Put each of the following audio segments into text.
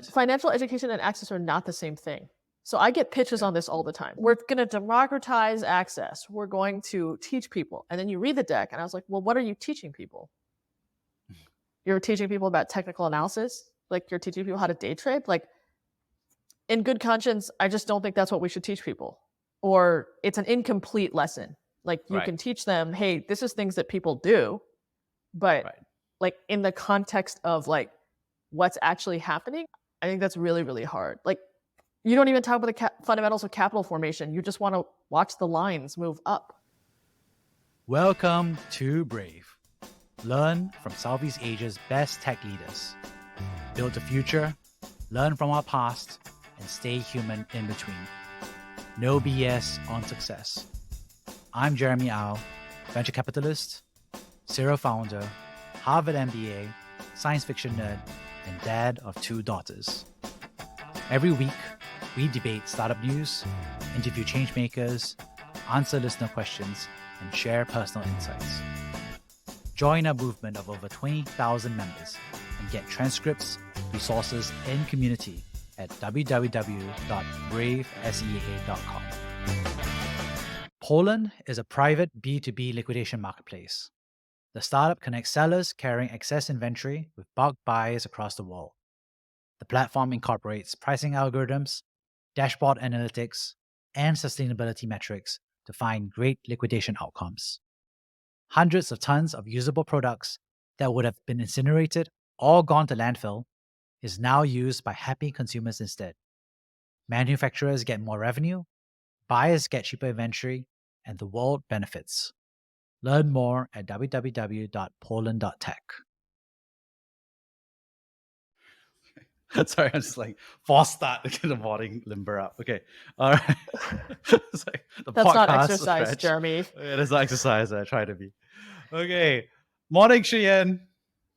Financial education and access are not the same thing. So I get pitches on this all the time. We're going to democratize access. We're going to teach people. And then you read the deck, and I was like, well, what are you teaching people? You're teaching people about technical analysis? Like, you're teaching people how to day trade? Like, in good conscience, I just don't think that's what we should teach people. Or it's an incomplete lesson. Like, you can teach them, hey, this is things that people do, but like in the context of like what's actually happening, I think that's really, really hard. Like, you don't even talk about the fundamentals of capital formation. You just want to watch the lines move up. Welcome to Brave. Learn from Southeast Asia's best tech leaders. Build the future, learn from our past, and stay human in between. No BS on success. I'm Jeremy Au, venture capitalist, serial founder, Harvard MBA, science fiction nerd, and dad of 2 daughters. Every week, we debate startup news, interview changemakers, answer listener questions, and share personal insights. Join our movement of over 20,000 members and get transcripts, resources, and community at www.bravesea.com. Poland is a private B2B liquidation marketplace. The startup connects sellers carrying excess inventory with bulk buyers across the world. The platform incorporates pricing algorithms, dashboard analytics, and sustainability metrics to find great liquidation outcomes. Hundreds of tons of usable products that would have been incinerated or gone to landfill is now used by happy consumers instead. Manufacturers get more revenue, buyers get cheaper inventory, and the world benefits. Learn more at www.poland.tech. Sorry, I'm just like false start to get the morning limber up. Okay, all right. It's like that's not exercise, stretch. Jeremy. It is not exercise. I try to be. Okay, morning, Shiyan.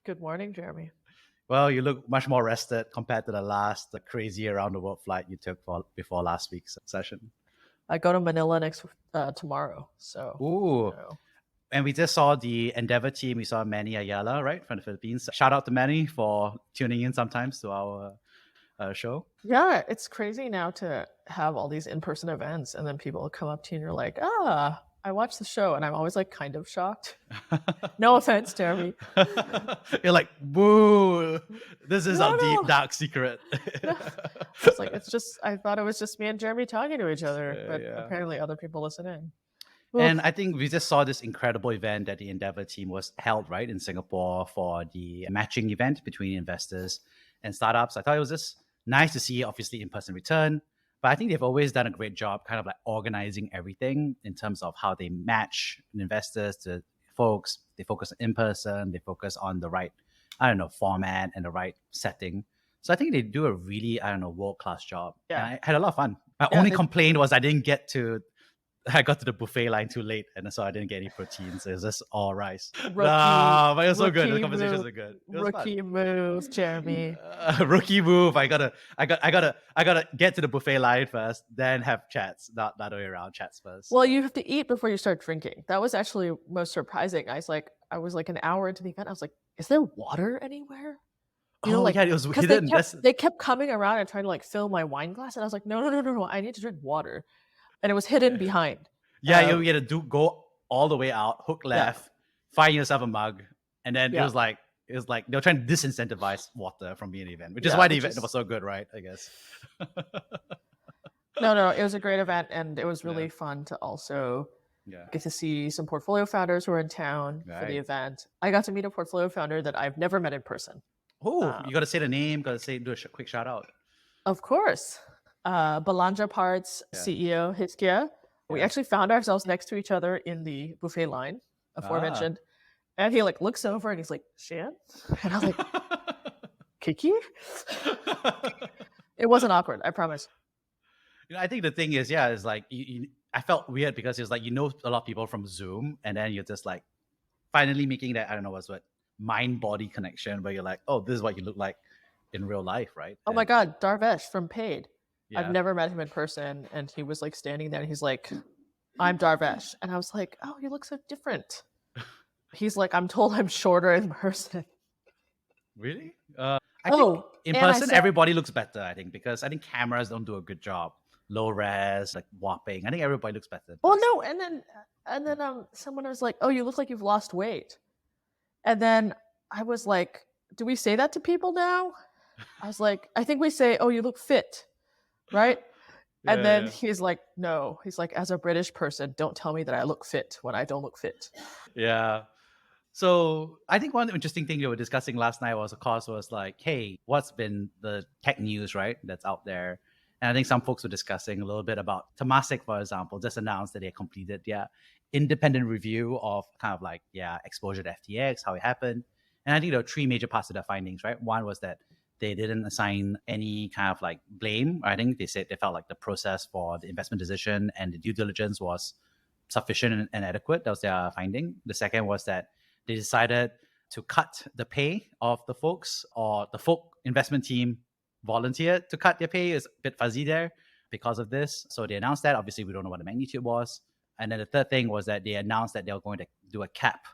Good morning, Jeremy. Well, you look much more rested compared to the crazy around the world flight you took before last week's session. I go to Manila tomorrow. So. Ooh. And we just saw the Endeavor team. We saw Manny Ayala, right, from the Philippines. Shout out to Manny for tuning in sometimes to our show. Yeah, it's crazy now to have all these in-person events, and then people come up to you and you're like, I watched the show, and I'm always like kind of shocked. No offense, Jeremy. You're like, boo! This is our deep dark secret. It's like I thought it was just me and Jeremy talking to each other, but apparently other people listen in. And I think we just saw this incredible event that the Endeavor team was held, right, in Singapore for the matching event between investors and startups. I thought it was just nice to see, obviously, in-person return. But I think they've always done a great job kind of like organizing everything in terms of how they match investors to folks. They focus on in-person. They focus on the right, format and the right setting. So I think they do a really, world-class job. Yeah. And I had a lot of fun. My only complaint was I got to the buffet line too late, and so I didn't get any proteins. It was just all rice. But it was so good. The conversations were good. Rookie move, Jeremy. Rookie move. I gotta get to the buffet line first, then have chats. Not the other way around. Chats first. Well, you have to eat before you start drinking. That was actually most surprising. I was like an hour into the event. I was like, is there water anywhere? It was hidden. They kept coming around and trying to like fill my wine glass, and I was like, no, I need to drink water. And it was hidden behind. Yeah, you had to go all the way out, hook left, find yourself a mug, and then it was like they were trying to disincentivize water from being an event, which is why the event was so good, right? I guess. No, it was a great event, and it was really fun to also get to see some portfolio founders who were in town for the event. I got to meet a portfolio founder that I've never met in person. Oh, you got to say the name. Do a quick shout out. Of course. Belanja Parts CEO Hiskia. We actually found ourselves next to each other in the buffet line, aforementioned. And he like looks over and he's like, Shiyan? And I was like, Kiki? It wasn't awkward, I promise. I think the thing is, is like, I felt weird because it was like, a lot of people from Zoom, and then you're just like finally making that, mind-body connection where you're like, oh, this is what you look like in real life, right? Oh my God, Darvesh from Paid. I've never met him in person, and he was like standing there and he's like, I'm Darvesh. And I was like, oh, you look so different. He's like, I'm told I'm shorter in person. Really? I think in and I person, said, everybody looks better, I think, because I think cameras don't do a good job. Low res, like warping. I think everybody looks better in well, person. no, and then someone was like, oh, you look like you've lost weight. And then I was like, do we say that to people now? I was like, I think we say, oh, you look fit, right? And then Yeah. he's like, no. He's like, as a British person, don't tell me that I look fit when I don't look fit. Yeah. So I think one interesting thing we were discussing last night was, of course, was like, hey, what's been the tech news, right? That's out there. And I think some folks were discussing a little bit about Temasek, for example, just announced that they completed their independent review of kind of like, exposure to FTX, how it happened. And I think there were three major parts of their findings, right? One was that they didn't assign any kind of like blame. I think they said they felt like the process for the investment decision and the due diligence was sufficient and adequate. That was their finding. The second was that they decided to cut the pay of the folks, or the folk investment team volunteered to cut their pay. Is a bit fuzzy there because of this. So they announced that. Obviously, we don't know what the magnitude was. And then the third thing was that they announced that they were going to do a cap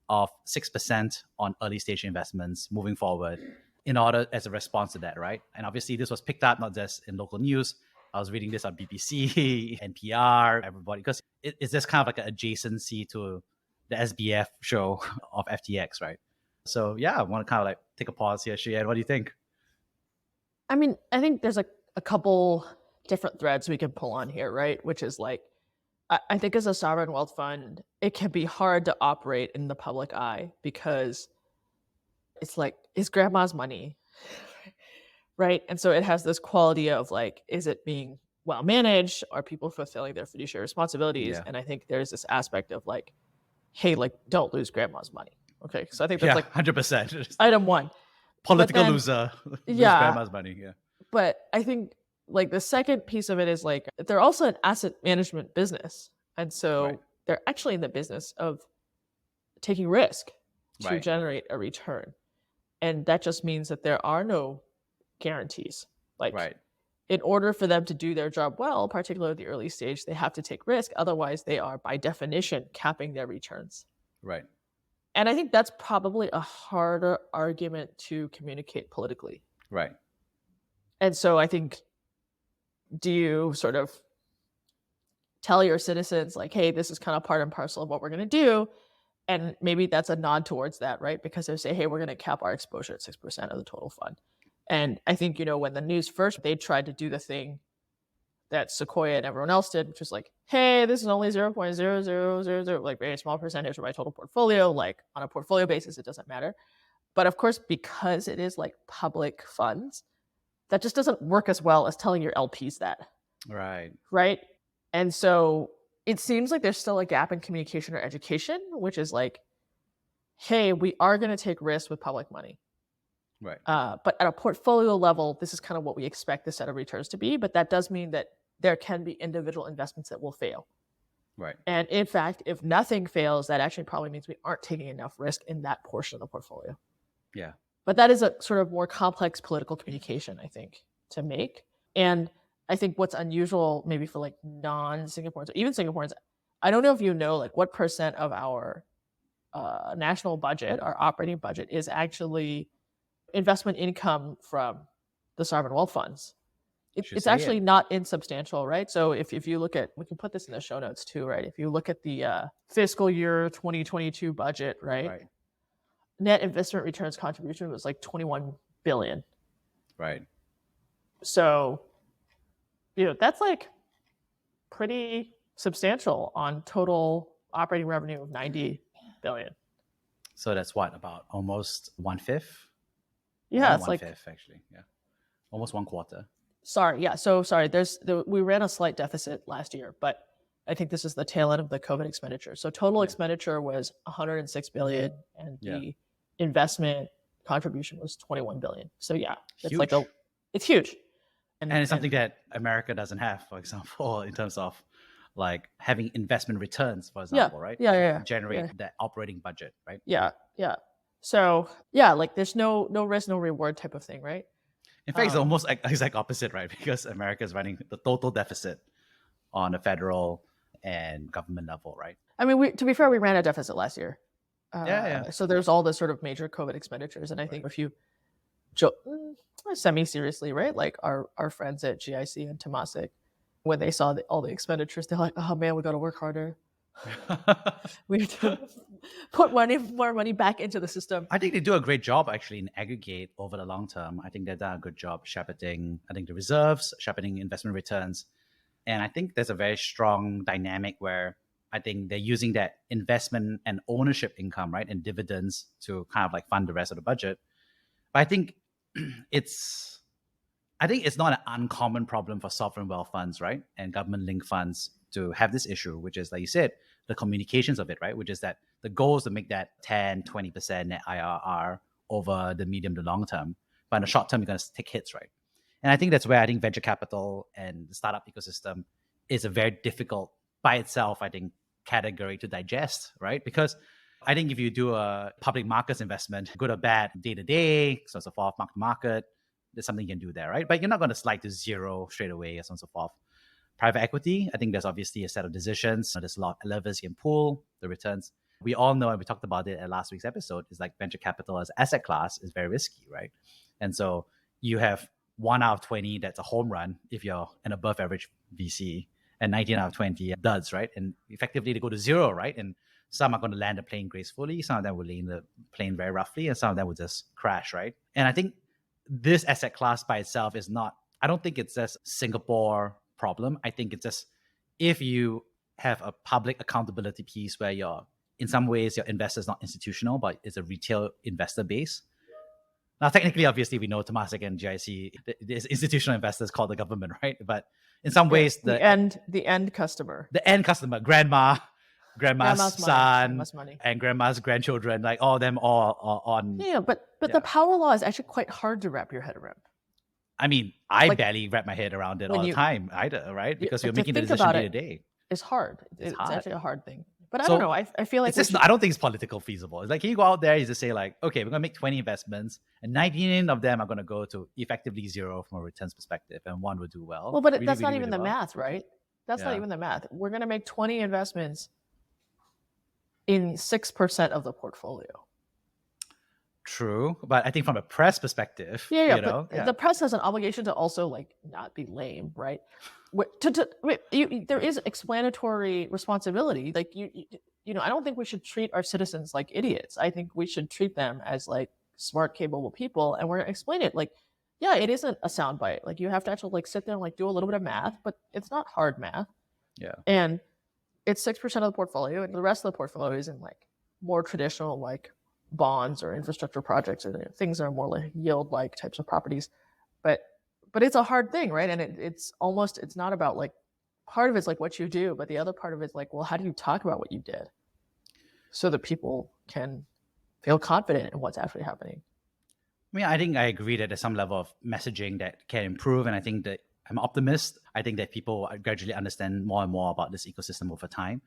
of 6% on early stage investments moving forward in order as a response to that, right? And obviously this was picked up not just in local news. I was reading this on BBC, NPR, everybody, because it's just kind of like an adjacency to the SBF show of FTX, right? So yeah, I want to kind of like take a pause here, Shiyan. What do you think? I mean, I think there's a couple different threads we can pull on here, right? Which is like, I think as a sovereign wealth fund, it can be hard to operate in the public eye because it's like, it's grandma's money, right? And so it has this quality of like, is it being well managed? Are people fulfilling their fiduciary responsibilities? Yeah. And I think there's this aspect of like, hey, like, don't lose grandma's money. Okay. So I think that's Yeah, like 100%. item one. Political then- loser. Lose Yeah. grandma's money. Yeah. But I think like the second piece of it is like they're also an asset management business. And so Right. they're actually in the business of taking risk to Right. generate a return. And that just means that there are no guarantees. Like Right. in order for them to do their job well, particularly at the early stage, they have to take risk. Otherwise, they are by definition capping their returns. Right. And I think that's probably a harder argument to communicate politically. Right. And so I think, do you sort of tell your citizens like, hey, this is kind of part and parcel of what we're going to do? And maybe that's a nod towards that, right? Because they say, hey, we're going to cap our exposure at 6% of the total fund. And I think, when the news first, they tried to do the thing that Sequoia and everyone else did, which was like, hey, this is only 0.0000, like very small percentage of my total portfolio. Like on a portfolio basis, it doesn't matter. But of course, because it is like public funds, that just doesn't work as well as telling your LPs that. Right. Right. And so it seems like there's still a gap in communication or education, which is like, hey, we are going to take risks with public money. Right. But at a portfolio level, this is kind of what we expect the set of returns to be. But that does mean that there can be individual investments that will fail. Right. And in fact, if nothing fails, that actually probably means we aren't taking enough risk in that portion of the portfolio. Yeah. But that is a sort of more complex political communication, I think, to make. And I think what's unusual maybe for like non-Singaporeans or even Singaporeans, I don't know if you know like what percent of our national budget, our operating budget, is actually investment income from the sovereign wealth funds. It's actually not insubstantial, right? So if you look at, we can put this in the show notes too, right? If you look at the fiscal year 2022 budget, right? Net investment returns contribution was like 21 billion. Right. So, that's like pretty substantial on total operating revenue of 90 billion. So that's what, about almost 1/5? Yeah, it's 1/5 like actually. Yeah. Almost 1/4. Sorry. Yeah. So sorry. We ran a slight deficit last year, but I think this is the tail end of the COVID expenditure. So total expenditure was 106 billion, and the investment contribution was 21 billion. So yeah, it's huge. It's huge. And it's something that America doesn't have, for example, in terms of like having investment returns, for example, right? Yeah. Generate that operating budget, right? Yeah. So yeah, like there's no risk, no reward type of thing, right? In fact, it's almost like exact opposite, right? Because America is running the total deficit on a federal and government level, right? I mean, to be fair, we ran a deficit last year. Yeah. So there's all the sort of major COVID expenditures, and I think if you semi-seriously, right? Like our friends at GIC and Temasek, when they saw all the expenditures, they're like, oh man, we got to work harder. We have to put more money back into the system. I think they do a great job actually in aggregate over the long term. I think they've done a good job shepherding, I think, the reserves, shepherding investment returns. And I think there's a very strong dynamic where I think they're using that investment and ownership income, right, and dividends to kind of like fund the rest of the budget. But I think it's not an uncommon problem for sovereign wealth funds, right, and government-linked funds to have this issue, which is, like you said, the communications of it, right, which is that the goal is to make that 10, 20% net IRR over the medium to long term. But in the short term, you're going to take hits, right? And I think that's where I think venture capital and the startup ecosystem is a very difficult by itself, I think, category to digest, right? Because I think if you do a public markets investment, good or bad, day to day, so on and so forth, market to market, there's something you can do there, right? But you're not going to slide to zero straight away, so on and so forth. Private equity, I think there's obviously a set of decisions. There's a lot of levers you can pull, the returns. We all know, and we talked about it at last week's episode, is like venture capital as asset class is very risky, right? And so you have 1 out of 20 that's a home run if you're an above average VC, and 19 out of 20 duds, right? And effectively they go to zero, right? And some are going to land the plane gracefully, some of them will land the plane very roughly, and some of them will just crash, right? And I think this asset class by itself is not, I don't think it's just Singapore problem. I think it's just, if you have a public accountability piece where you're, in some ways, your investor is not institutional, but it's a retail investor base. Now, technically, obviously, we know Temasek and GIC, there's institutional investors called the government, right? But in some ways, the end customer, grandma's son, money, and grandma's grandchildren, like all of them all on. Yeah, but the power law is actually quite hard to wrap your head around. I mean, I barely wrap my head around it all the time either, right? Because you're making the decision day to day. It's hard. It's actually a hard thing. But I don't know. I feel like I don't think it's politically feasible. It's like, can you go out there, you just say like, okay, we're going to make 20 investments and 19 of them are going to go to effectively zero from a returns perspective and one will do well. Well, but that's not even the math, right? That's not even the math. We're going to make 20 investments in 6% of the portfolio. True, but I think from a press perspective, the press has an obligation to also like not be lame, right? There is explanatory responsibility. Like I don't think we should treat our citizens like idiots. I think we should treat them as like smart, capable people, and we're gonna explain it. Like, yeah, it isn't a soundbite. Like you have to actually like sit there and like do a little bit of math, but it's not hard math. Yeah, and it's 6% of the portfolio, and the rest of the portfolio is in like more traditional like bonds or infrastructure projects or things that are more like yield like types of properties, but it's a hard thing, right? And it's not about like, part of it's like what you do, but the other part of it's like, well, how do you talk about what you did so that people can feel confident in what's actually happening? I mean, I think I agree that there's some level of messaging that can improve, and I think that I'm optimist. I think that people gradually understand more and more about this ecosystem over time.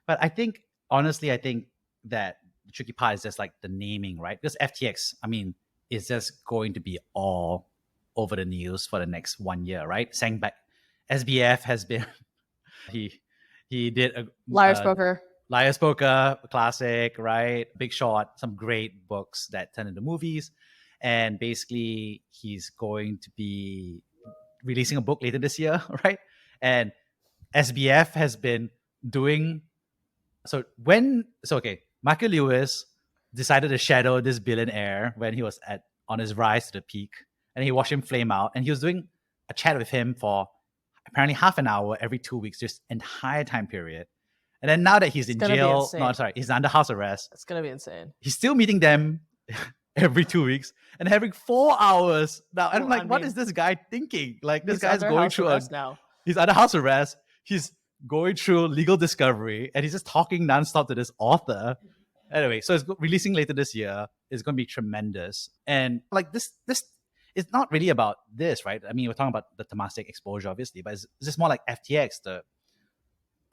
But I think, honestly, I think that the tricky part is just like the naming, right? Because FTX, I mean, is just going to be all over the news for the next 1 year, right? Saying back, SBF has been, he did a Liar's Poker, classic, right? Big Short, some great books that turned into movies. And basically, he's going to be releasing a book later this year, right? And SBF has been doing, Michael Lewis decided to shadow this billionaire when he was on his rise to the peak, and he watched him flame out, and he was doing a chat with him for apparently half an hour every 2 weeks, just entire time period. And then now that he's in jail, he's under house arrest. It's gonna be insane. He's still meeting them every 2 weeks and having 4 hours now. And I'm like, what is this guy thinking? Like, this guy's going through he's under house arrest. He's going through legal discovery, and he's just talking nonstop to this author. Anyway, so it's releasing later this year. It's going to be tremendous. And like this it's not really about this, right? I mean, we're talking about the Temasek exposure, obviously, but it's just more like FTX, the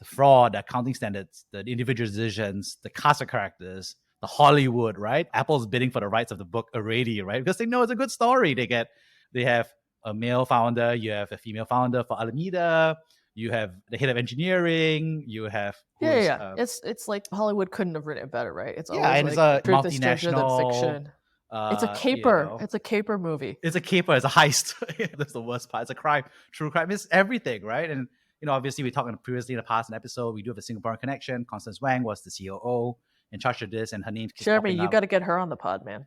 fraud, the accounting standards, the individual decisions, the cast of characters, the Hollywood, right? Apple's bidding for the rights of the book already, right? Because they know it's a good story. They have a male founder, you have a female founder for Alameda, you have the head of engineering, you have it's like Hollywood couldn't have written it better, right? It's always and like, it's a truth is stranger than multinational fiction. It's a caper. It's a caper movie. It's a caper. It's a heist. That's the worst part. It's a crime. True crime. It's everything, right? And obviously we talked previously in the past episode. We do have a Singaporean connection. Constance Wang was the COO in charge of this, and her name. Jeremy, you got to get her on the pod, man.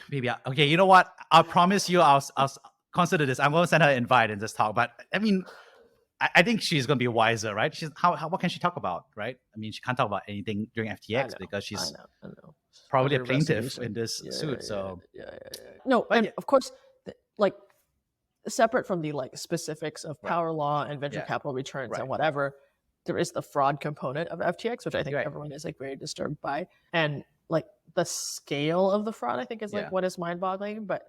Maybe. Okay. You know what? I'll promise you. I'll consider this. I'm going to send her an invite and just talk. But I mean, I think she's going to be wiser, right? She's what can she talk about, right? I mean, she can't talk about anything during FTX because she's probably a plaintiff in this suit. No, and of course, like separate from the like specifics of power law and venture capital returns and whatever, there is the fraud component of FTX, which I think everyone is like very disturbed by, and like the scale of the fraud, I think is like what is mind-boggling. But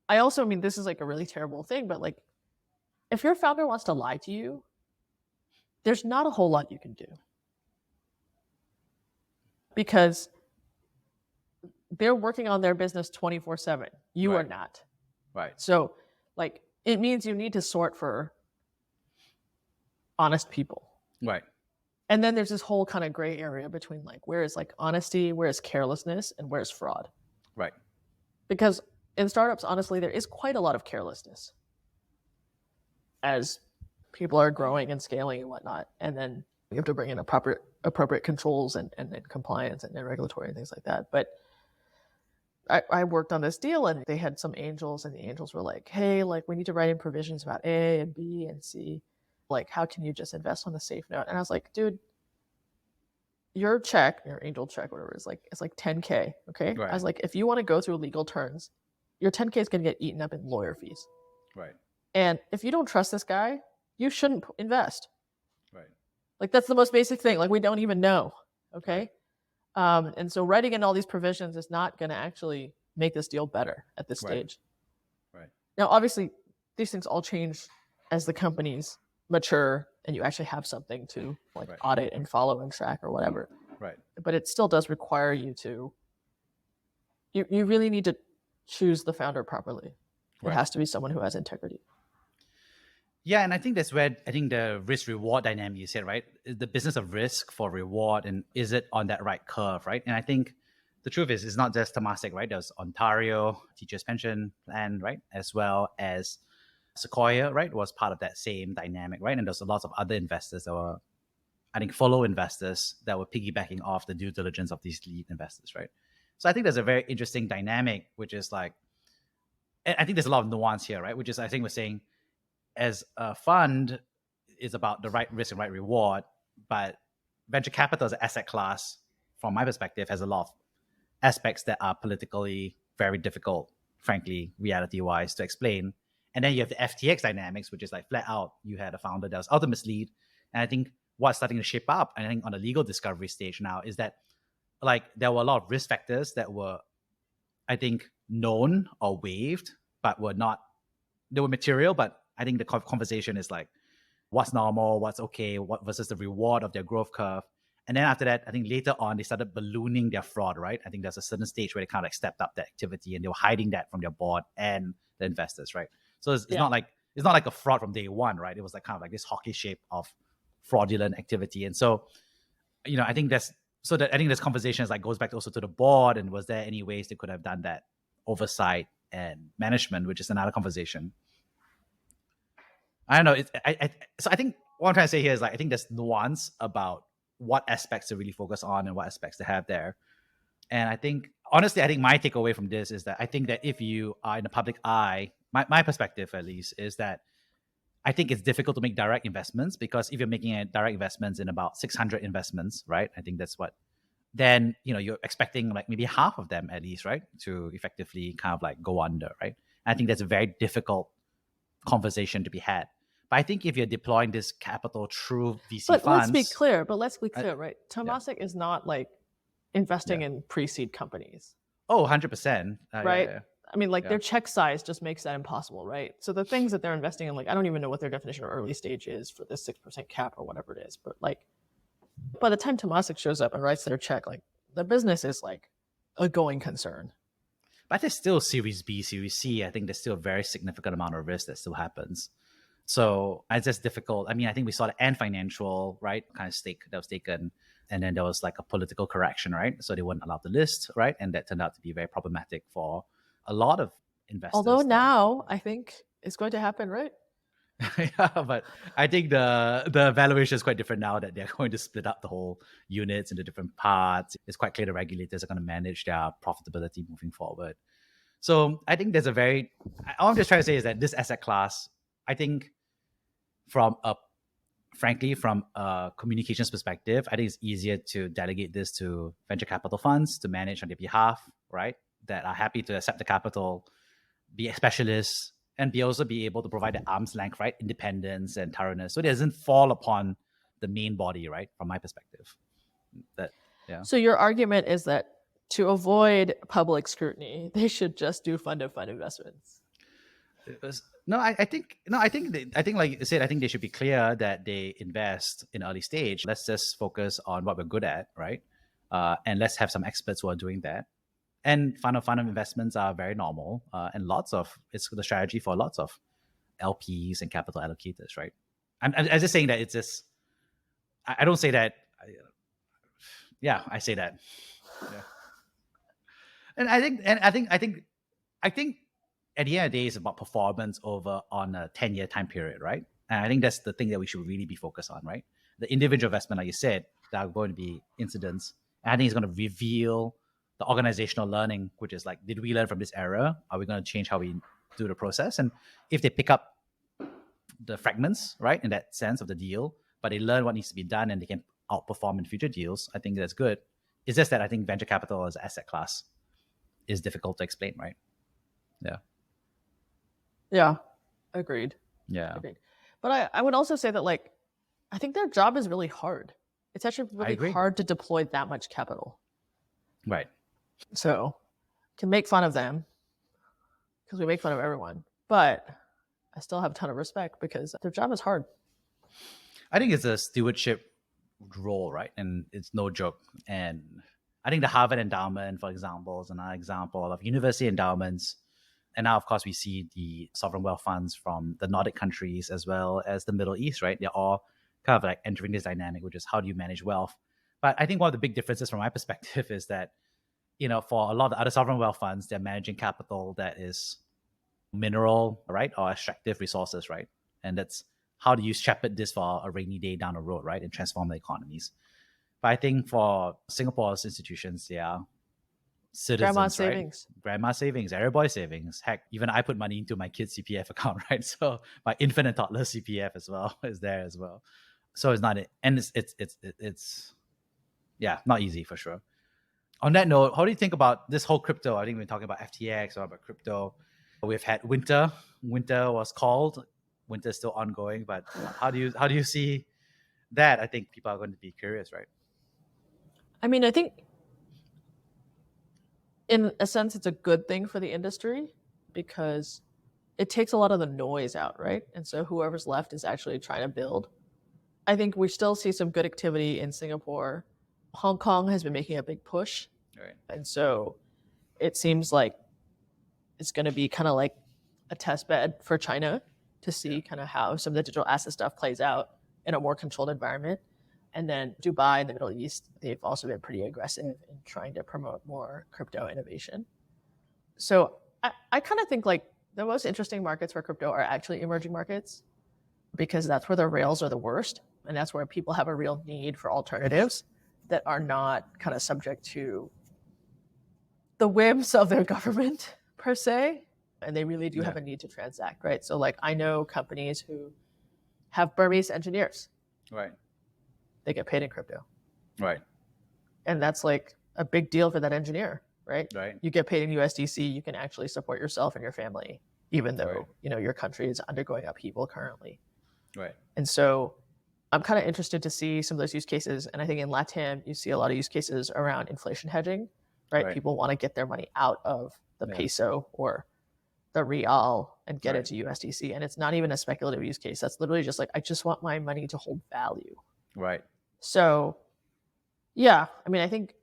I also mean, this is like a really terrible thing, but like, if your founder wants to lie to you, there's not a whole lot you can do. Because they're working on their business 24/7. You are not. Right. So, like, it means you need to sort for honest people. Right. And then there's this whole kind of gray area between like, where is like honesty, where is carelessness, and where is fraud. Right. Because in startups, honestly, there is quite a lot of carelessness as people are growing and scaling and whatnot. And then you have to bring in appropriate controls and compliance and regulatory and things like that. But I worked on this deal and they had some angels, and the angels were like, hey, like we need to write in provisions about A and B and C. Like, how can you just invest on the safe note? And I was like, dude, your angel check, whatever, it's like 10K. Okay. Right. I was like, if you want to go through legal terms, your 10K is going to get eaten up in lawyer fees. Right. And if you don't trust this guy, you shouldn't invest. Right. Like, that's the most basic thing. Like, we don't even know. Okay. And so writing in all these provisions is not going to actually make this deal better at this stage. Right. Now, obviously, these things all change as the companies mature and you actually have something to like audit and follow and track or whatever. Right. But it still does require you to, you really need to choose the founder properly. It has to be someone who has integrity. Yeah, and I think that's where the risk-reward dynamic you said, right? The business of risk for reward, and is it on that right curve, right? And I think the truth is, it's not just Temasek, right? There's Ontario Teachers Pension Plan, right? As well as Sequoia, right? Was part of that same dynamic, right? And there's a lot of other investors that were, I think, follow investors that were piggybacking off the due diligence of these lead investors, right? So I think there's a very interesting dynamic, which is like, and I think there's a lot of nuance here, right? Which is, I think we're saying, as a fund, is about the right risk and right reward, but venture capital as an asset class, from my perspective, has a lot of aspects that are politically very difficult, frankly, reality-wise, to explain. And then you have the FTX dynamics, which is like flat out, you had a founder that was out to mislead. And I think what's starting to shape up, and I think on the legal discovery stage now, is that like there were a lot of risk factors that were, I think, known or waived, but were not, they were material, but I think the conversation is like, what's normal, what's okay, what versus the reward of their growth curve. And then after that, I think later on, they started ballooning their fraud, right? I think there's a certain stage where they kind of like stepped up that activity and they were hiding that from their board and the investors, right? So it's not like a fraud from day one, right? It was like kind of like this hockey shape of fraudulent activity. And so, I think this conversation is like goes back also to the board, and was there any ways they could have done that oversight and management, which is another conversation. I don't know. So I think what I'm trying to say here is like, I think there's nuance about what aspects to really focus on and what aspects to have there. And I think, honestly, I think my takeaway from this is that I think that if you are in the public eye, my perspective at least, is that I think it's difficult to make direct investments, because if you're making a direct investments in about 600 investments, right? I think that's what, then, you're expecting like maybe half of them at least, right? To effectively kind of like go under, right? And I think that's a very difficult conversation to be had. But I think if you're deploying this capital through VC funds... Let's be clear, right? Temasek is not like investing in pre-seed companies. Oh, 100%. Right? Yeah. I mean, like their check size just makes that impossible, right? So the things that they're investing in, like, I don't even know what their definition of early stage is for this 6% cap or whatever it is. But like, by the time Temasek shows up and writes their check, like the business is like a going concern. But there's still Series B, Series C. I think there's still a very significant amount of risk that still happens. So it's just difficult. I mean, I think we saw the Ant Financial, right, kind of stake that was taken. And then there was like a political correction, right? So they weren't allowed to list, right? And that turned out to be very problematic for a lot of investors. Although now I think it's going to happen, right? Yeah, but I think the valuation is quite different now that they're going to split up the whole units into different parts. It's quite clear the regulators are going to manage their profitability moving forward. So I think all I'm just trying to say is that this asset class, I think from a communications perspective, I think it's easier to delegate this to venture capital funds to manage on their behalf, right? That are happy to accept the capital, be a specialist, and also be able to provide the arm's length, right? Independence and thoroughness. So it doesn't fall upon the main body, right? From my perspective. So your argument is that to avoid public scrutiny, they should just do fund-of-fund investments. I think like you said, I think they should be clear that they invest in early stage. Let's just focus on what we're good at, right? And let's have some experts who are doing that. And fund-of-fund investments are very normal, and it's the strategy for lots of LPs and capital allocators, right? I'm just saying that it's just, I don't say that. I say that. Yeah. And I think at the end of the day, it's about performance over on a 10-year time period, right? And I think that's the thing that we should really be focused on, right? The individual investment, like you said, there are going to be incidents. And I think it's going to reveal the organizational learning, which is like, did we learn from this error? Are we going to change how we do the process? And if they pick up the fragments, right, in that sense of the deal, but they learn what needs to be done and they can outperform in future deals, I think that's good. It's just that I think venture capital as an asset class is difficult to explain, right? Yeah, agreed. Yeah. Agreed. But I would also say that, like, I think their job is really hard. It's actually really hard to deploy that much capital. Right. So can make fun of them because we make fun of everyone, but I still have a ton of respect because their job is hard. I think it's a stewardship role, right? And it's no joke. And I think the Harvard endowment, for example, is another example of university endowments. And now, of course, we see the sovereign wealth funds from the Nordic countries as well as the Middle East, right? They're all kind of like entering this dynamic, which is how do you manage wealth? But I think one of the big differences from my perspective is that, for a lot of the other sovereign wealth funds, they're managing capital that is mineral, right? Or extractive resources, right? And that's how do you shepherd this for a rainy day down the road, right? And transform the economies. But I think for Singapore's institutions, they are citizens, Grandma savings. Right? Grandma savings, everybody's savings. Heck, even I put money into my kid's CPF account, right? So my infant and toddler CPF as well is there as well. So it's not, and it's not easy for sure. On that note, how do you think about this whole crypto? I think we've been talking about FTX or about crypto. We've had winter. Winter was called. Winter is still ongoing, but how do you see that? I think people are going to be curious, right? I mean, I think in a sense, it's a good thing for the industry because it takes a lot of the noise out, right? And so whoever's left is actually trying to build. I think we still see some good activity in Singapore. Hong Kong has been making a big push. Right. And so it seems like it's going to be kind of like a test bed for China to see kind of how some of the digital asset stuff plays out in a more controlled environment. And then Dubai and the Middle East, they've also been pretty aggressive in trying to promote more crypto innovation. So I kind of think like the most interesting markets for crypto are actually emerging markets because that's where the rails are the worst. And that's where people have a real need for alternatives that are not kind of subject to the whims of their government per se. And they really do have a need to transact, right? So like I know companies who have Burmese engineers. Right. They get paid in crypto. Right. And that's like a big deal for that engineer, right? Right. You get paid in USDC, you can actually support yourself and your family, even though, your country is undergoing upheaval currently. Right. And so I'm kind of interested to see some of those use cases. And I think in LATAM, you see a lot of use cases around inflation hedging, right? People want to get their money out of the peso or the real and get it to USDC. And it's not even a speculative use case. That's literally just like, I just want my money to hold value. Right. So, yeah, I mean, I think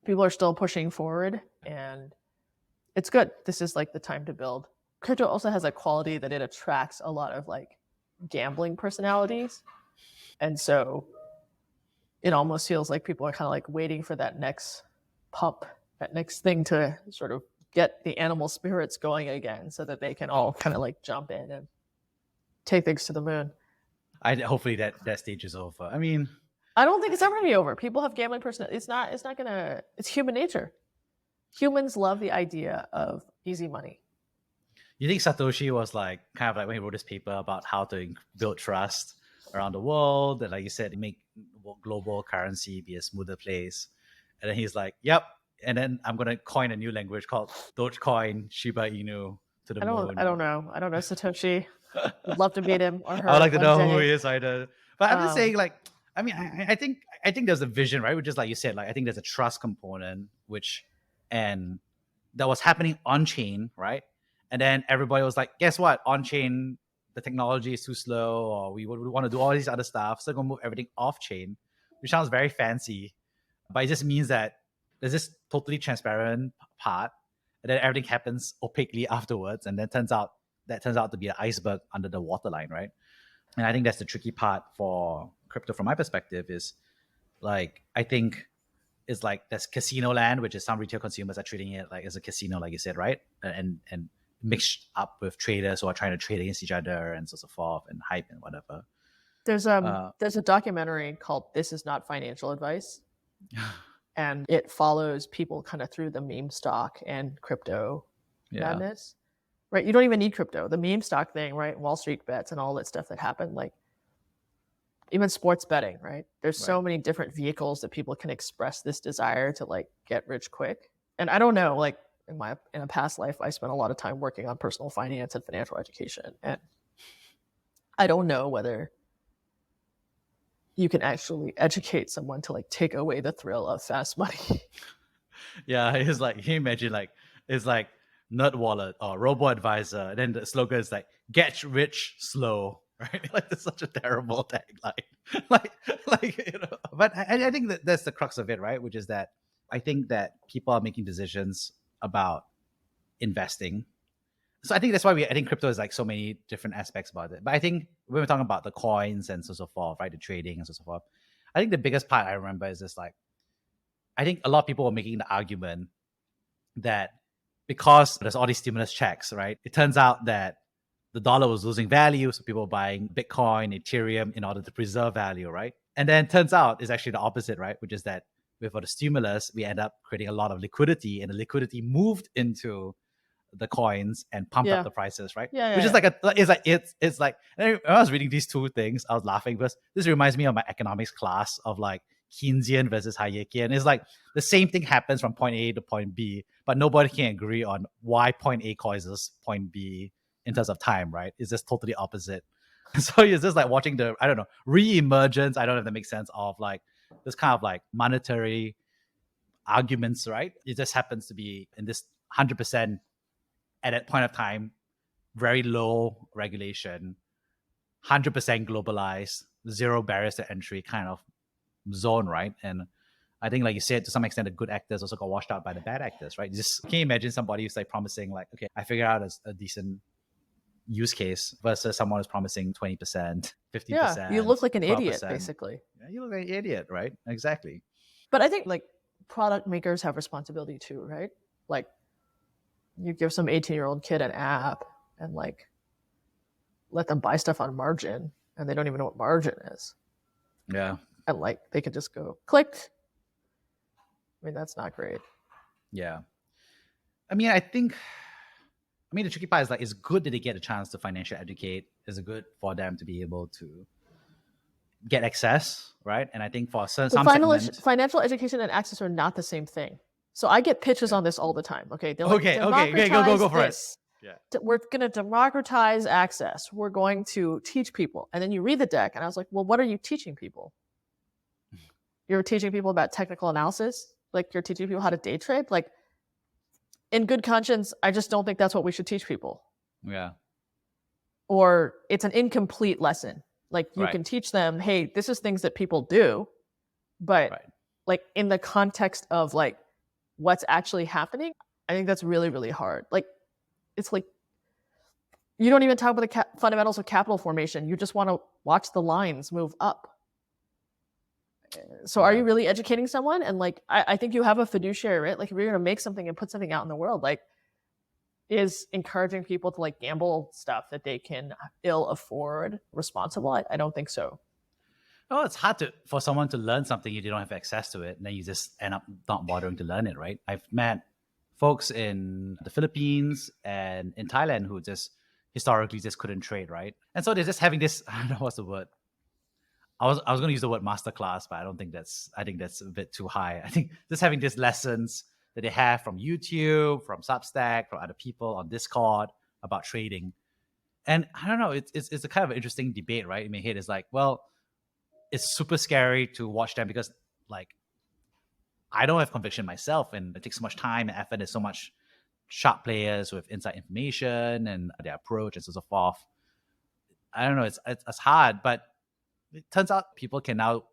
people are still pushing forward and it's good. This is like the time to build. Crypto also has a quality that it attracts a lot of like gambling personalities. And so it almost feels like people are kind of like waiting for that next pump, that next thing to sort of get the animal spirits going again so that they can all kind of like jump in and take things to the moon. Hopefully that stage is over. I mean, I don't think it's ever gonna be over. People have gambling personality. It's not gonna, it's human nature. Humans love the idea of easy money. you think Satoshi was like kind of like when he wrote this paper about how to build trust around the world, and like you said, make global currency be a smoother place, and then he's like, "Yep," and then I'm gonna coin a new language called Dogecoin, Shiba Inu to the moon. I don't know Satoshi. Would love to meet him or her. I would like to know day. who he is either. But I'm just saying, like, I mean, I think there's a vision, right? Which is like you said, like I think there's a trust component, and that was happening on chain, right? And then everybody was like, guess what? On chain, the technology is too slow, or we would want to do all these other stuff. So we're going to move everything off chain, which sounds very fancy. But it just means that there's this totally transparent part, and then everything happens opaquely afterwards. And then turns out to be an iceberg under the waterline, right? And I think that's the tricky part for crypto from my perspective is like, I think it's like there's casino land, which is some retail consumers are treating it like as a casino, like you said, right? And mixed up with traders who are trying to trade against each other and so forth and hype and whatever. There's a documentary called This Is Not Financial Advice. And it follows people kind of through the meme stock and crypto madness. Right? You don't even need crypto. The meme stock thing, right? Wall Street bets and all that stuff that happened, like even sports betting, right? There's so many different vehicles that people can express this desire to like get rich quick. And I don't know, like in a past life, I spent a lot of time working on personal finance and financial education. And I don't know whether you can actually educate someone to like take away the thrill of fast money. Yeah, it's like, can you imagine like, it's like Nerd Wallet or Robo Advisor. And then the slogan is like, get rich slow, right? Like that's such a terrible tagline. like, you know, but I think that that's the crux of it, right? Which is that I think that people are making decisions about investing. So I think that's why I think crypto is like so many different aspects about it. But I think when we're talking about the coins and so forth, right? The trading and so forth, I think the biggest part I remember is just like, I think a lot of people were making the argument that because there's all these stimulus checks, right? It turns out that the dollar was losing value. So people were buying Bitcoin, Ethereum in order to preserve value, right? And then turns out it's actually the opposite, right? Which is that with all the stimulus, we end up creating a lot of liquidity, and the liquidity moved into the coins and pumped up the prices, right? Which is like it's like when I was reading these two things, I was laughing because this reminds me of my economics class of like Keynesian versus Hayekian. It's like the same thing happens from point A to point B, but nobody can agree on why point A causes point B in terms of time, right? It's just totally opposite. So it's just like watching the, I don't know, re-emergence, I don't know if that makes sense, of like this kind of like monetary arguments, right? It just happens to be in this 100% at that point of time, very low regulation, 100% globalized, zero barriers to entry kind of zone, right? And I think, like you said, to some extent, the good actors also got washed out by the bad actors, right? Just can you imagine somebody who's like promising, like, okay, I figured out a decent use case versus someone who's promising 20%, 50%. Yeah, you look like an 12%. idiot, basically. Yeah, you look like an idiot, right? Exactly. But I think like product makers have responsibility too, right? Like you give some 18-year-old kid an app and like let them buy stuff on margin, and they don't even know what margin is. Yeah. And like they could just go click. I mean, that's not great. Yeah. I mean, the tricky part is like, it's good that they get a chance to financially educate. It's good for them to be able to get access, right? And I think for some financial education and access are not the same thing. So I get pitches on this all the time. Okay. They're like, okay. Go for it. Yeah. We're going to democratize access. We're going to teach people. And then you read the deck and I was like, well, what are you teaching people? You're teaching people about technical analysis. Like you're teaching people how to day trade. Like in good conscience, I just don't think that's what we should teach people. Yeah. Or it's an incomplete lesson. Like you can teach them, hey, this is things that people do, but like in the context of like what's actually happening, I think that's really, really hard. Like it's like you don't even talk about the fundamentals of capital formation. You just want to watch the lines move up. So are you really educating someone? And like, I think you have a fiduciary, right? Like if you're going to make something and put something out in the world, like is encouraging people to like gamble stuff that they can ill afford responsible? I don't think so. Oh, it's hard for someone to learn something if you don't have access to it, and then you just end up not bothering to learn it, right? I've met folks in the Philippines and in Thailand who just historically just couldn't trade, right? And so they're just having this, I don't know what's the word. I was going to use the word masterclass, but I think that's a bit too high. I think just having these lessons that they have from YouTube, from Substack, from other people on Discord about trading. And I don't know, it's a kind of an interesting debate, right? In my head, it's like, well, it's super scary to watch them because like I don't have conviction myself, and it takes so much time and effort. There's so much sharp players with inside information and their approach and so forth. I don't know, it's hard, but it turns out people can now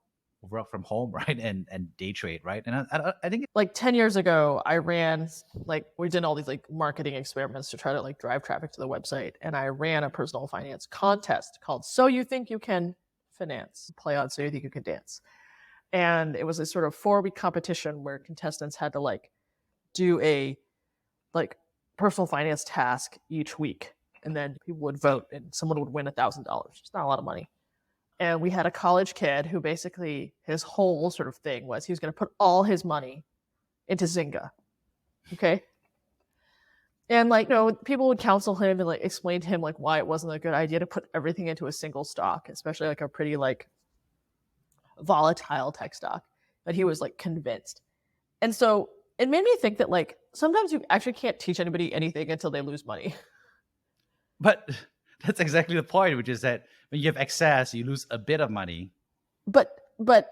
work from home, right? And day trade, right? And I think like 10 years ago, I ran, like we did all these like marketing experiments to try to like drive traffic to the website. And I ran a personal finance contest called So You Think You Can Finance, play on So You Think You Can Dance. And it was a sort of 4-week competition where contestants had to like do a like personal finance task each week. And then people would vote and someone would win $1,000. It's not a lot of money. And we had a college kid who basically his whole sort of thing was he was going to put all his money into Zynga. Okay. And like, you know, people would counsel him and like explain to him like why it wasn't a good idea to put everything into a single stock, especially like a pretty like volatile tech stock. But he was like convinced. And so it made me think that like sometimes you actually can't teach anybody anything until they lose money. But that's exactly the point, which is that when you have excess, you lose a bit of money. But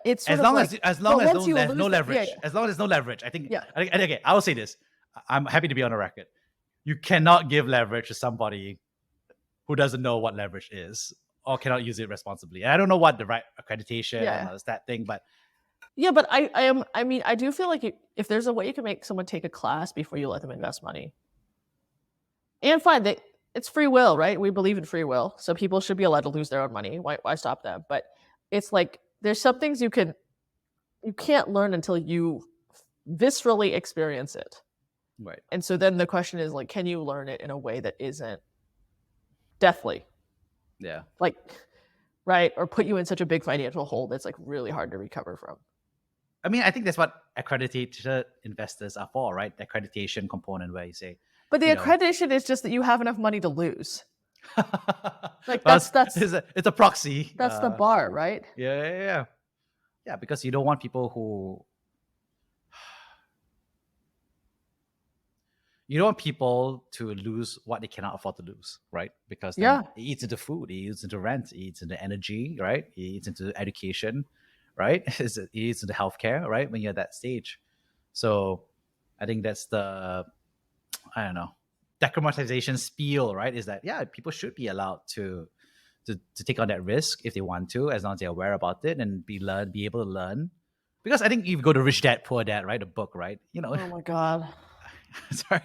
it's sort as long of like, as long as there's no leverage. Yeah, yeah. As long as there's no leverage, I think. Yeah. And again, I will say this: I'm happy to be on the record. You cannot give leverage to somebody who doesn't know what leverage is or cannot use it responsibly. And I don't know what the right accreditation and all that thing, but yeah, but I mean, I do feel like if there's a way you can make someone take a class before you let them invest money, and fine, it's free will, right? We believe in free will, so people should be allowed to lose their own money. Why stop them? But it's like there's some things you can't learn until you viscerally experience it. Right. And so then the question is like, can you learn it in a way that isn't deathly? Yeah. Like, right? Or put you in such a big financial hole that's like really hard to recover from. I mean, I think that's what accredited investors are for, right? The accreditation component where you say. But the accreditation is just that you have enough money to lose. Like it's a proxy. That's the bar, right? Yeah, because you don't want people who you don't want people to lose what they cannot afford to lose, right? Because it eats into food, it eats into rent, it eats into energy, right? It eats into education, right? It eats into healthcare, right? When you're at that stage. So I think that's the, I don't know, democratization spiel, right? Is that, people should be allowed to take on that risk if they want to, as long as they're aware about it and be able to learn. Because I think you go to Rich Dad, Poor Dad, right? The book, right? You know. Oh my God. Sorry.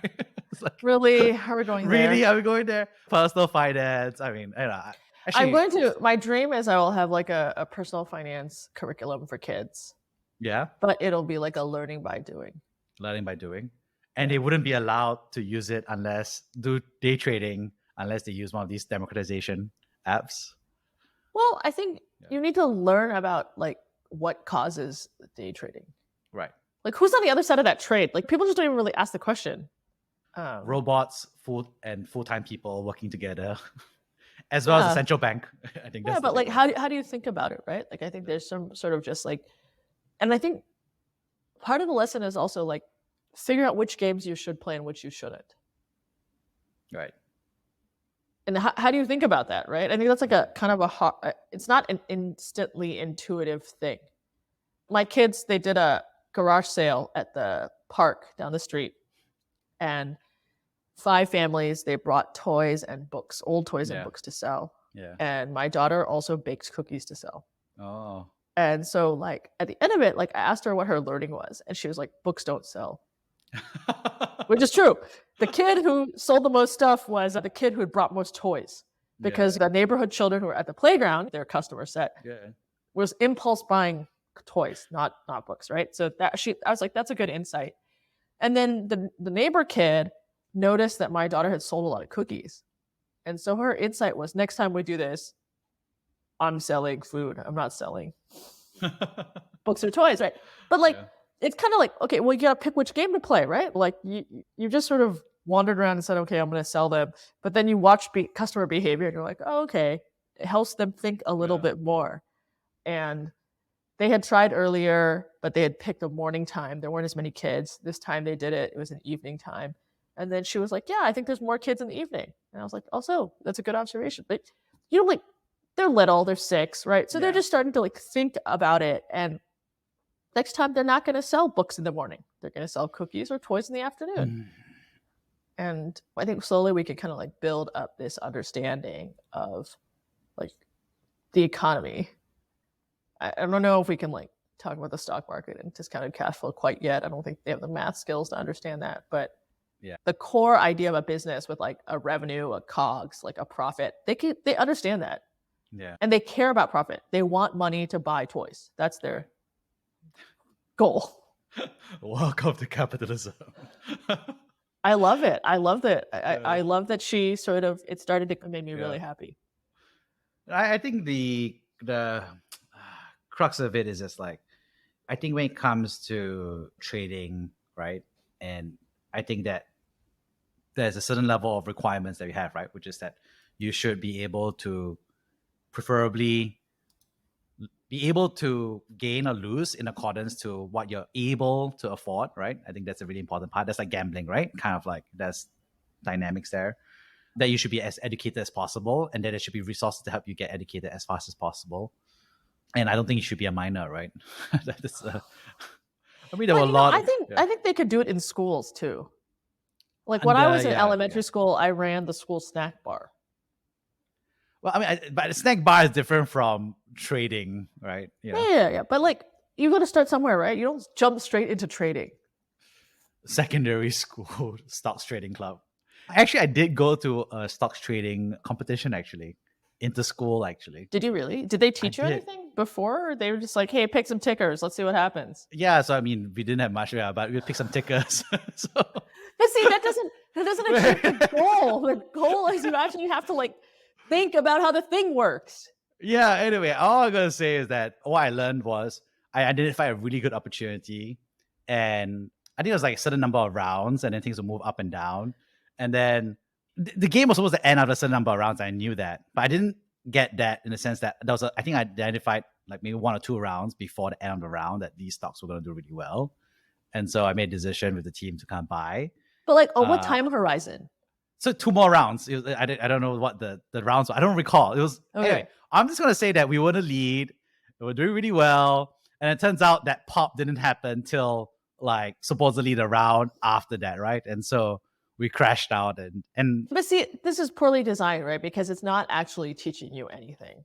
Like, really? Are we going there? Really? Are we going there? Personal finance. I mean, I don't know. Actually, I'm going to, my dream is I will have like a personal finance curriculum for kids. Yeah. But it'll be like a learning by doing. Learning by doing. And they wouldn't be allowed to use it do day trading unless they use one of these democratization apps. Well, I think you need to learn about like what causes day trading. Right. Like who's on the other side of that trade? Like people just don't even really ask the question. Robots, full-time people working together, as well as the central bank. I think. That's but like, how do you think about it, right? Like, I think there's some sort of just like, and I think part of the lesson is also like figure out which games you should play and which you shouldn't. Right. And how do you think about that, right? I think that's like a kind of it's not an instantly intuitive thing. My kids, they did a garage sale at the park down the street, and 5 families, they brought toys and books, old toys and books to sell. Yeah. And my daughter also bakes cookies to sell. Oh. And so like at the end of it, like I asked her what her learning was, and she was like, books don't sell. Which is true. The kid who sold the most stuff was the kid who had brought most toys, because the neighborhood children who were at the playground, their customer set, was impulse buying toys, not books, right? So I was like, that's a good insight. And then the neighbor kid noticed that my daughter had sold a lot of cookies. And so her insight was, next time we do this, I'm selling food. I'm not selling books or toys, right? But like, it's kind of like, okay, well, you got to pick which game to play, right? Like you just sort of wandered around and said, okay, I'm going to sell them. But then you watch customer behavior and you're like, oh, okay, it helps them think a little bit more. And they had tried earlier, but they had picked a morning time. There weren't as many kids. This time they did it. It was an evening time. And then she was like, yeah, I think there's more kids in the evening. And I was like, also, that's a good observation. But, you know, like, they're little, they're 6, right? So they're just starting to like think about it. And next time they're not going to sell books in the morning. They're going to sell cookies or toys in the afternoon. And I think slowly we can kind of like build up this understanding of like the economy. I don't know if we can like talk about the stock market and discounted cash flow quite yet. I don't think they have the math skills to understand that. But the core idea of a business with like a revenue, a COGS, like a profit, they understand that. Yeah. And they care about profit. They want money to buy toys. That's their goal. Welcome to capitalism. I love it. I love that. I love that she sort of, it started to make me really happy. I think the crux of it is just like, I think when it comes to trading, right? And I think that there's a certain level of requirements that we have, right? Which is that you should be able to preferably be able to gain or lose in accordance to what you're able to afford, right? I think that's a really important part. That's like gambling, right? Kind of like there's dynamics there. That you should be as educated as possible, and that there should be resources to help you get educated as fast as possible. And I don't think you should be a minor, right? That's, I mean, there were a lot. I think they could do it in schools too. Like when I was in elementary school, I ran the school snack bar. Well, I mean, but the snack bar is different from trading, right? Yeah. But like, you got to start somewhere, right? You don't jump straight into trading. Secondary school stocks trading club. Actually, I did go to a stocks trading competition, actually, inter-school, actually. Did you really? Did they teach you anything before? Or they were just like, hey, pick some tickers. Let's see what happens. Yeah, so I mean, we didn't have much, but we would pick some tickers. But see, that doesn't achieve the goal. The goal is you actually have to like think about how the thing works. Yeah, anyway, all I'm going to say is that what I learned was I identified a really good opportunity. And I think it was like a certain number of rounds, and then things would move up and down. And then the game was supposed to end after a certain number of rounds. I knew that. But I didn't get that in the sense that I think I identified like maybe 1 or 2 rounds before the end of the round that these stocks were going to do really well. And so I made a decision with the team to kind of buy. But like, on what time horizon? So 2 more rounds. I don't know what the rounds were. I don't recall. It was anyway. I'm just gonna say that we were the lead. We were doing really well, and it turns out that pop didn't happen till like supposedly the round after that, right? And so we crashed out. And but see, this is poorly designed, right? Because it's not actually teaching you anything,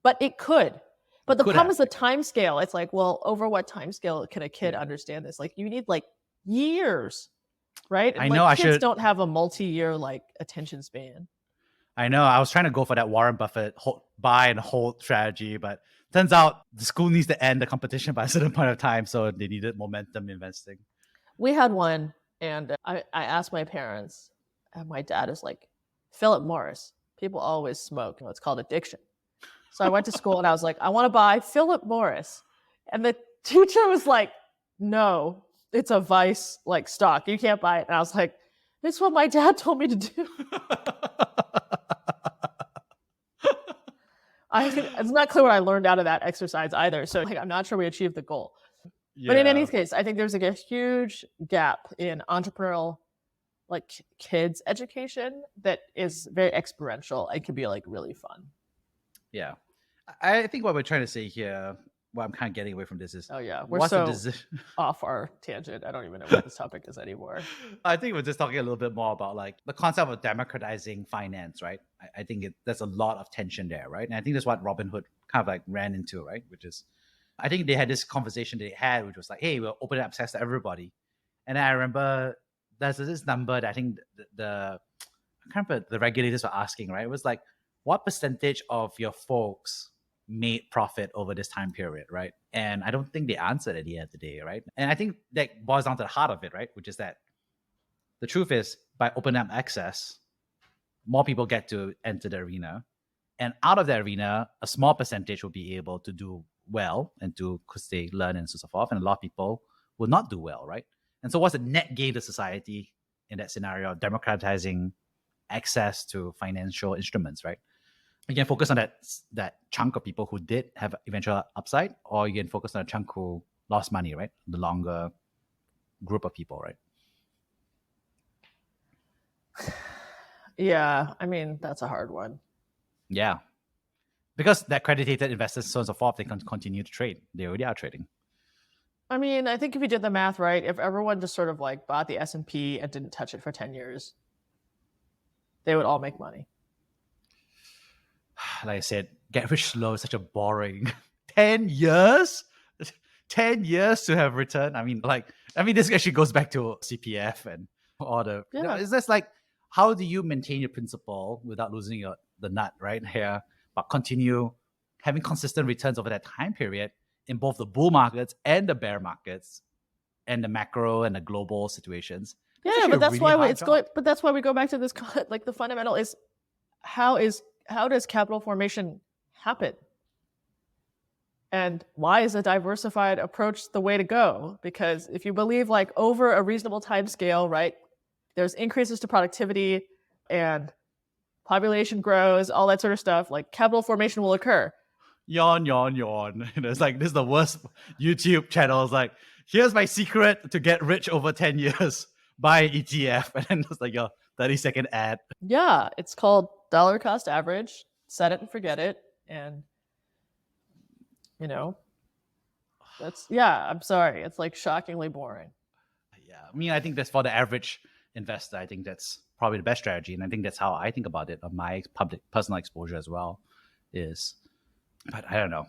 but it could. But the problem is the time scale. It's like, well, over what time scale can a kid understand this? Like, you need like years. Right? And I know kids don't have a multi-year like attention span. I know. I was trying to go for that Warren Buffett buy and hold strategy, but turns out the school needs to end the competition by a certain point of time, so they needed momentum investing. We had one, and I asked my parents, and my dad is like, Philip Morris. People always smoke. It's called addiction. So I went to school and I was like, I want to buy Philip Morris. And the teacher was like, no, it's a vice like stock. You can't buy it. And I was like, this is what my dad told me to do. It's not clear what I learned out of that exercise either. So like, I'm not sure we achieved the goal. Yeah. But in any case, I think there's like a huge gap in entrepreneurial like kids education that is very experiential. It can be like really fun. Yeah. I think what we're trying to say here, what I'm kind of getting away from this is, we're so off our tangent. I don't even know what this topic is anymore. I think we're just talking a little bit more about like the concept of democratizing finance, right? I think there's a lot of tension there, right? And I think that's what Robinhood kind of like ran into, right? Which is, I think they had this conversation they had, which was like, hey, we'll open up access to everybody. And I remember there's this number that I think I can't remember, the regulators were asking, right? It was like, what percentage of your folks made profit over this time period, right? And I don't think they answered at the end of the day, right? And I think that boils down to the heart of it, right? Which is that the truth is, by opening up access, more people get to enter the arena. And out of the arena, a small percentage will be able to do well and to, because they learn and so forth. And a lot of people will not do well, right? And so what's the net gain to society in that scenario of democratizing access to financial instruments, right? You can focus on that chunk of people who did have eventual upside, or you can focus on a chunk who lost money, right? The longer group of people, right? Yeah, I mean, that's a hard one. Yeah. Because the accredited investors, so on and so forth, they can continue to trade. They already are trading. I mean, I think if you did the math right, if everyone just sort of like bought the S&P and didn't touch it for 10 years, they would all make money. Like I said, get rich slow is such a boring 10 years. 10 years to have return. I mean, this actually goes back to CPF and all the. Yeah. It's just like, how do you maintain your principal without losing the nut right here, but continue having consistent returns over that time period in both the bull markets and the bear markets and the macro and the global situations? Yeah, but that's why But that's why we go back to this. Like the fundamental is how does capital formation happen? And why is a diversified approach the way to go? Because if you believe like over a reasonable time scale, right, there's increases to productivity and population grows, all that sort of stuff, like capital formation will occur. Yawn. It's like, this is the worst YouTube channel. It's like, here's my secret to get rich over 10 years. Buy an ETF. And then it's like your 30-second ad. Yeah, it's called dollar cost average. Set it and forget it. And I'm sorry. It's like shockingly boring. Yeah. I mean, I think that's for the average investor. I think that's probably the best strategy. And I think that's how I think about it on my personal exposure as well but I don't know.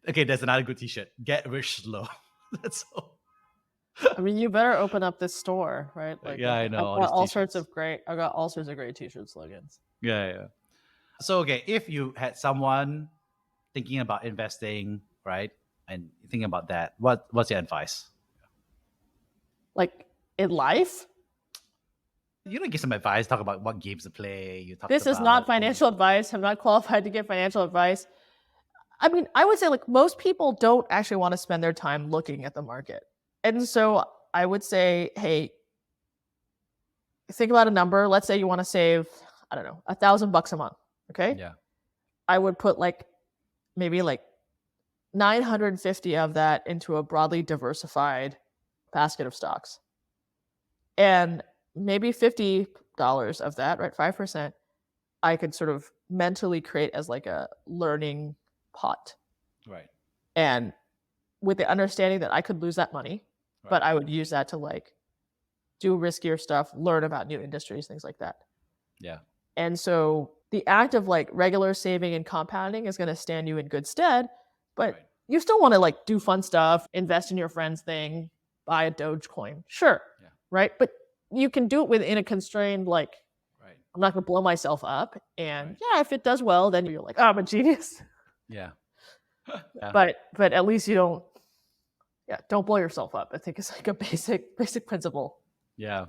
Okay, there's another good t-shirt. Get rich slow. That's all. I mean, you better open up this store, right? Like, yeah, I know. I've got all sorts of great t-shirt slogans. Yeah. So, okay, if you had someone thinking about investing, right, and thinking about that, what's your advice? Like in life? You don't give some advice. Talk about what games to play. This is not financial advice. I'm not qualified to give financial advice. I mean, I would say like most people don't actually want to spend their time looking at the market. And so I would say, hey, think about a number. Let's say you want to save, I don't know, $1,000 a month. Okay. Yeah. I would put maybe 950 of that into a broadly diversified basket of stocks. And maybe $50 of that, right? 5%, I could sort of mentally create as like a learning pot. Right. And with the understanding that I could lose that money, right, but I would use that to do riskier stuff, learn about new industries, things like that. Yeah. And so the act of regular saving and compounding is going to stand you in good stead, but right, you still want to do fun stuff, invest in your friend's thing, buy a Dogecoin. Sure. Yeah. Right. But you can do it within a constrained, right, I'm not going to blow myself up. And right, yeah, if it does well, then you're like, oh, I'm a genius. Yeah. Yeah. But at least you don't blow yourself up. I think it's like a basic principle. Yeah.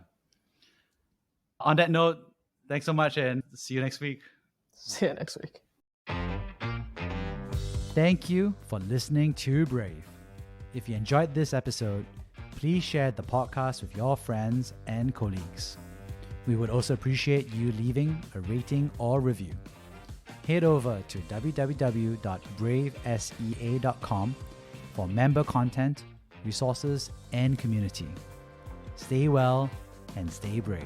On that note, thanks so much and see you next week. See you next week. Thank you for listening to Brave. If you enjoyed this episode, please share the podcast with your friends and colleagues. We would also appreciate you leaving a rating or review. Head over to www.bravesea.com for member content, resources, and community. Stay well and stay brave.